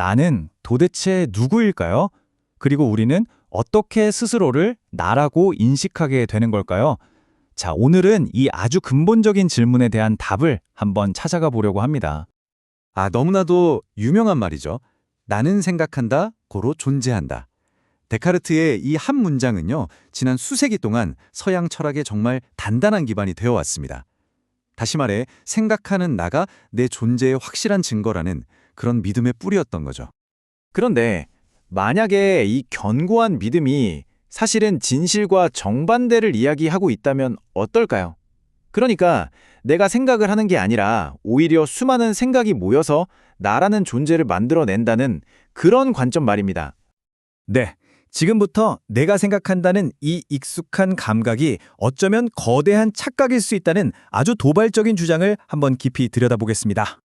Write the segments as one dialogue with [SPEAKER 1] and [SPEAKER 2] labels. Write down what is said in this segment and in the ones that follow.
[SPEAKER 1] 나는 도대체 누구일까요? 그리고 우리는 어떻게 스스로를 나라고 인식하게 되는 걸까요? 자, 오늘은 이 아주 근본적인 질문에 대한 답을 한번 찾아가 보려고 합니다.
[SPEAKER 2] 너무나도 유명한 말이죠. 나는 생각한다, 고로 존재한다. 데카르트의 이 한 문장은요, 지난 수세기 동안 서양 철학의 정말 단단한 기반이 되어 왔습니다. 다시 말해, 생각하는 나가 내 존재의 확실한 증거라는 그런 믿음의 뿌리였던 거죠.
[SPEAKER 1] 그런데 만약에 이 견고한 믿음이 사실은 진실과 정반대를 이야기하고 있다면 어떨까요? 그러니까 내가 생각을 하는 게 아니라 오히려 수많은 생각이 모여서 나라는 존재를 만들어낸다는 그런 관점 말입니다. 네, 지금부터 내가 생각한다는 이 익숙한 감각이 어쩌면 거대한 착각일 수 있다는 아주 도발적인 주장을 한번 깊이 들여다보겠습니다.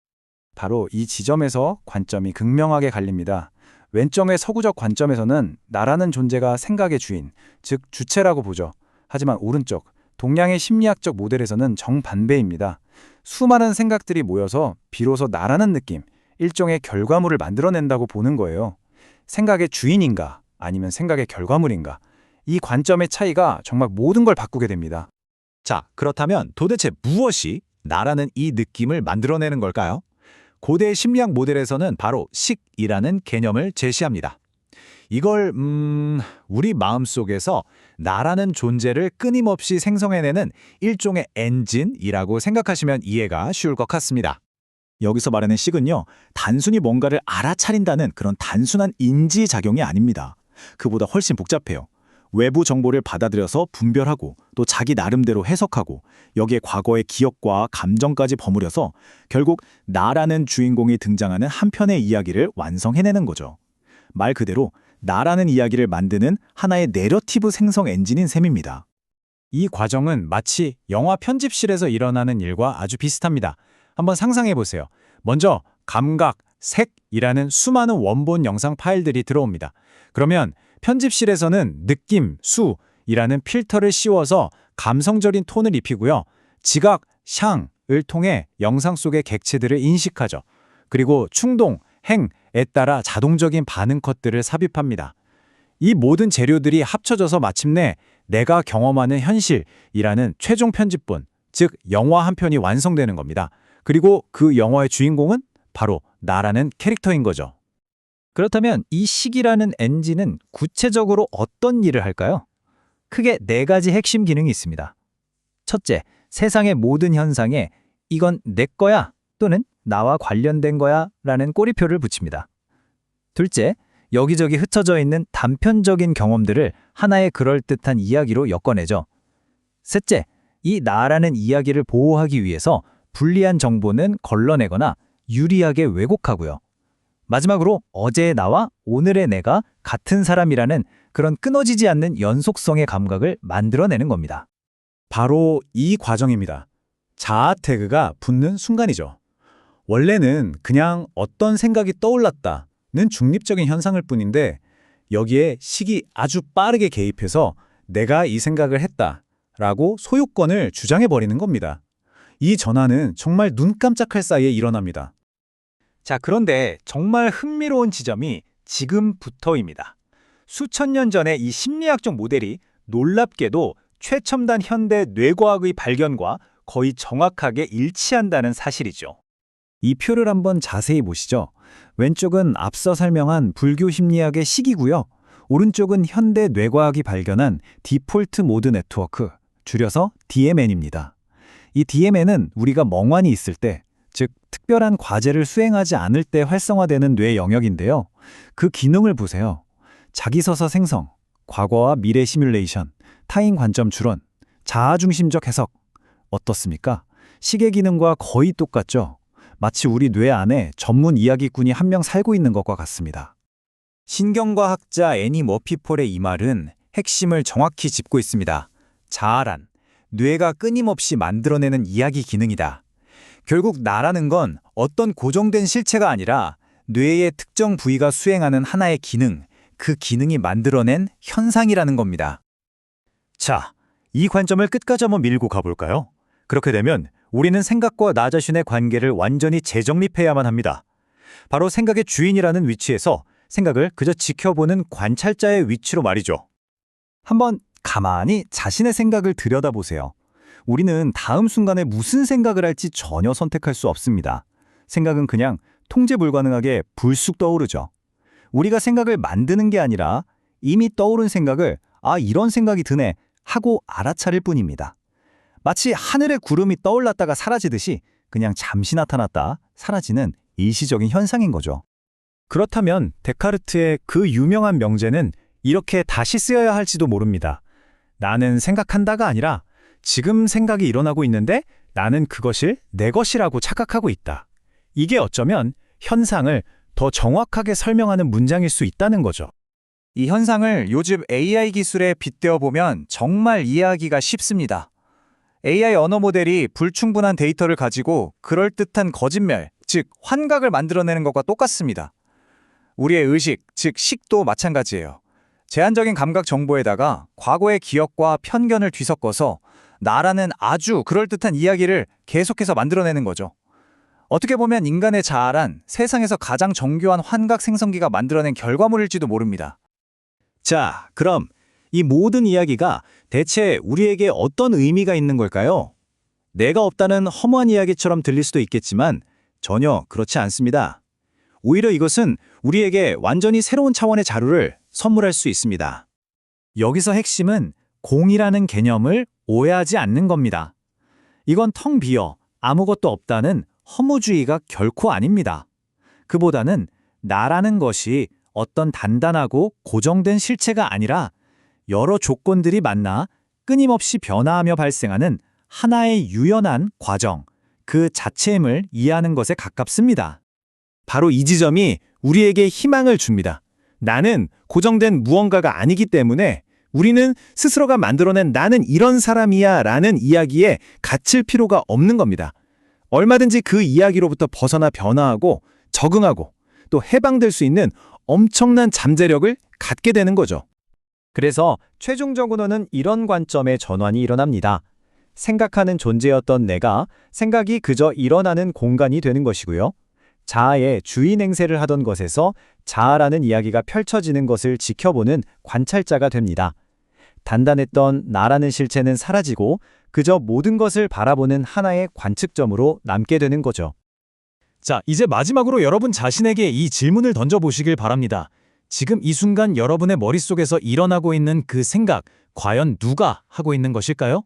[SPEAKER 1] 바로 이 지점에서 관점이 극명하게 갈립니다. 왼쪽의 서구적 관점에서는 나라는 존재가 생각의 주인, 즉 주체라고 보죠. 하지만 오른쪽, 동양의 심리학적 모델에서는 정반대입니다. 수많은 생각들이 모여서 비로소 나라는 느낌, 일종의 결과물을 만들어낸다고 보는 거예요. 생각의 주인인가, 아니면 생각의 결과물인가? 이 관점의 차이가 정말 모든 걸 바꾸게 됩니다.
[SPEAKER 3] 자, 그렇다면 도대체 무엇이 나라는 이 느낌을 만들어내는 걸까요? 고대 심리학 모델에서는 바로 식이라는 개념을 제시합니다. 이걸 우리 마음속에서 나라는 존재를 끊임없이 생성해내는 일종의 엔진이라고 생각하시면 이해가 쉬울 것 같습니다. 여기서 말하는 식은요, 단순히 뭔가를 알아차린다는 그런 단순한 인지작용이 아닙니다. 그보다 훨씬 복잡해요. 외부 정보를 받아들여서 분별하고 또 자기 나름대로 해석하고 여기에 과거의 기억과 감정까지 버무려서 결국 나라는 주인공이 등장하는 한 편의 이야기를 완성해내는 거죠. 말 그대로 나라는 이야기를 만드는 하나의 내러티브 생성 엔진인 셈입니다.
[SPEAKER 1] 이 과정은 마치 영화 편집실에서 일어나는 일과 아주 비슷합니다. 한번 상상해 보세요. 먼저 감각, 색이라는 수많은 원본 영상 파일들이 들어옵니다. 그러면 편집실에서는 느낌, 수이라는 필터를 씌워서 감성적인 톤을 입히고요. 지각, 향을 통해 영상 속의 객체들을 인식하죠. 그리고 충동, 행에 따라 자동적인 반응 컷들을 삽입합니다. 이 모든 재료들이 합쳐져서 마침내 내가 경험하는 현실이라는 최종 편집본, 즉 영화 한 편이 완성되는 겁니다. 그리고 그 영화의 주인공은 바로 나라는 캐릭터인 거죠. 그렇다면 이 식이라는 엔진은 구체적으로 어떤 일을 할까요? 크게 네 가지 핵심 기능이 있습니다. 첫째, 세상의 모든 현상에 이건 내 거야 또는 나와 관련된 거야 라는 꼬리표를 붙입니다. 둘째, 여기저기 흩어져 있는 단편적인 경험들을 하나의 그럴듯한 이야기로 엮어내죠. 셋째, 이 나라는 이야기를 보호하기 위해서 불리한 정보는 걸러내거나 유리하게 왜곡하고요. 마지막으로 어제의 나와 오늘의 내가 같은 사람이라는 그런 끊어지지 않는 연속성의 감각을 만들어내는 겁니다.
[SPEAKER 3] 바로 이 과정입니다. 자아 태그가 붙는 순간이죠. 원래는 그냥 어떤 생각이 떠올랐다는 중립적인 현상일 뿐인데 여기에 식이 아주 빠르게 개입해서 내가 이 생각을 했다라고 소유권을 주장해버리는 겁니다. 이 전환은 정말 눈 깜짝할 사이에 일어납니다.
[SPEAKER 1] 자, 그런데 정말 흥미로운 지점이 지금부터입니다. 수천 년 전에 이 심리학적 모델이 놀랍게도 최첨단 현대 뇌과학의 발견과 거의 정확하게 일치한다는 사실이죠. 이 표를 한번 자세히 보시죠. 왼쪽은 앞서 설명한 불교 심리학의 식이고요. 오른쪽은 현대 뇌과학이 발견한 디폴트 모드 네트워크, 줄여서 DMN입니다. 이 DMN은 우리가 멍하니 있을 때, 즉 특별한 과제를 수행하지 않을 때 활성화되는 뇌 영역인데요. 그 기능을 보세요. 자기서서 생성, 과거와 미래 시뮬레이션, 타인 관점 추론, 자아중심적 해석. 어떻습니까? 시계 기능과 거의 똑같죠? 마치 우리 뇌 안에 전문 이야기꾼이 한 명 살고 있는 것과 같습니다. 신경과학자 애니 머피폴의 이 말은 핵심을 정확히 짚고 있습니다. 자아란 뇌가 끊임없이 만들어내는 이야기 기능이다. 결국 나라는 건 어떤 고정된 실체가 아니라 뇌의 특정 부위가 수행하는 하나의 기능, 그 기능이 만들어낸 현상이라는 겁니다. 자, 이 관점을 끝까지 한번 밀고 가볼까요? 그렇게 되면 우리는 생각과 나 자신의 관계를 완전히 재정립해야만 합니다.
[SPEAKER 3] 바로 생각의 주인이라는 위치에서 생각을 그저 지켜보는 관찰자의 위치로 말이죠. 한번 가만히 자신의 생각을 들여다보세요. 우리는 다음 순간에 무슨 생각을 할지 전혀 선택할 수 없습니다. 생각은 그냥 통제 불가능하게 불쑥 떠오르죠. 우리가 생각을 만드는 게 아니라 이미 떠오른 생각을 이런 생각이 드네 하고 알아차릴 뿐입니다. 마치 하늘에 구름이 떠올랐다가 사라지듯이 그냥 잠시 나타났다 사라지는 일시적인 현상인 거죠. 그렇다면 데카르트의 그 유명한 명제는 이렇게 다시 쓰여야 할지도 모릅니다. 나는 생각한다가 아니라 지금 생각이 일어나고 있는데 나는 그것을 내 것이라고 착각하고 있다. 이게 어쩌면 현상을 더 정확하게 설명하는 문장일 수 있다는 거죠. 이 현상을 요즘 AI 기술에 빗대어 보면 정말 이해하기가 쉽습니다. AI 언어 모델이 불충분한 데이터를 가지고 그럴듯한 거짓말, 즉 환각을 만들어내는 것과 똑같습니다. 우리의 의식, 즉 식도 마찬가지예요. 제한적인 감각 정보에다가 과거의 기억과 편견을 뒤섞어서 나라는 아주 그럴듯한 이야기를 계속해서 만들어내는 거죠. 어떻게 보면 인간의 자아란 세상에서 가장 정교한 환각 생성기가 만들어낸 결과물일지도 모릅니다. 자, 그럼 이 모든 이야기가 대체 우리에게 어떤 의미가 있는 걸까요? 내가 없다는 허무한 이야기처럼 들릴 수도 있겠지만 전혀 그렇지 않습니다. 오히려 이것은 우리에게 완전히 새로운 차원의 자료를 선물할 수 있습니다. 여기서 핵심은 공이라는 개념을 오해하지 않는 겁니다. 이건 텅 비어 아무것도 없다는 허무주의가 결코 아닙니다. 그보다는 나라는 것이 어떤 단단하고 고정된 실체가 아니라 여러 조건들이 만나 끊임없이 변화하며 발생하는 하나의 유연한 과정, 그 자체임을 이해하는 것에 가깝습니다. 바로 이 지점이 우리에게 희망을 줍니다. 나는 고정된 무언가가 아니기 때문에 우리는 스스로가 만들어낸 나는 이런 사람이야 라는 이야기에 갇힐 필요가 없는 겁니다. 얼마든지 그 이야기로부터 벗어나 변화하고 적응하고 또 해방될 수 있는 엄청난 잠재력을 갖게 되는 거죠. 그래서 최종적으로는 이런 관점의 전환이 일어납니다. 생각하는 존재였던 내가 생각이 그저 일어나는 공간이 되는 것이고요. 자아의 주인 행세를 하던 것에서 자아라는 이야기가 펼쳐지는 것을 지켜보는 관찰자가 됩니다. 단단했던 나라는 실체는 사라지고 그저 모든 것을 바라보는 하나의 관측점으로 남게 되는 거죠. 자, 이제 마지막으로 여러분 자신에게 이 질문을 던져보시길 바랍니다. 지금 이 순간 여러분의 머릿속에서 일어나고 있는 그 생각, 과연 누가 하고 있는 것일까요?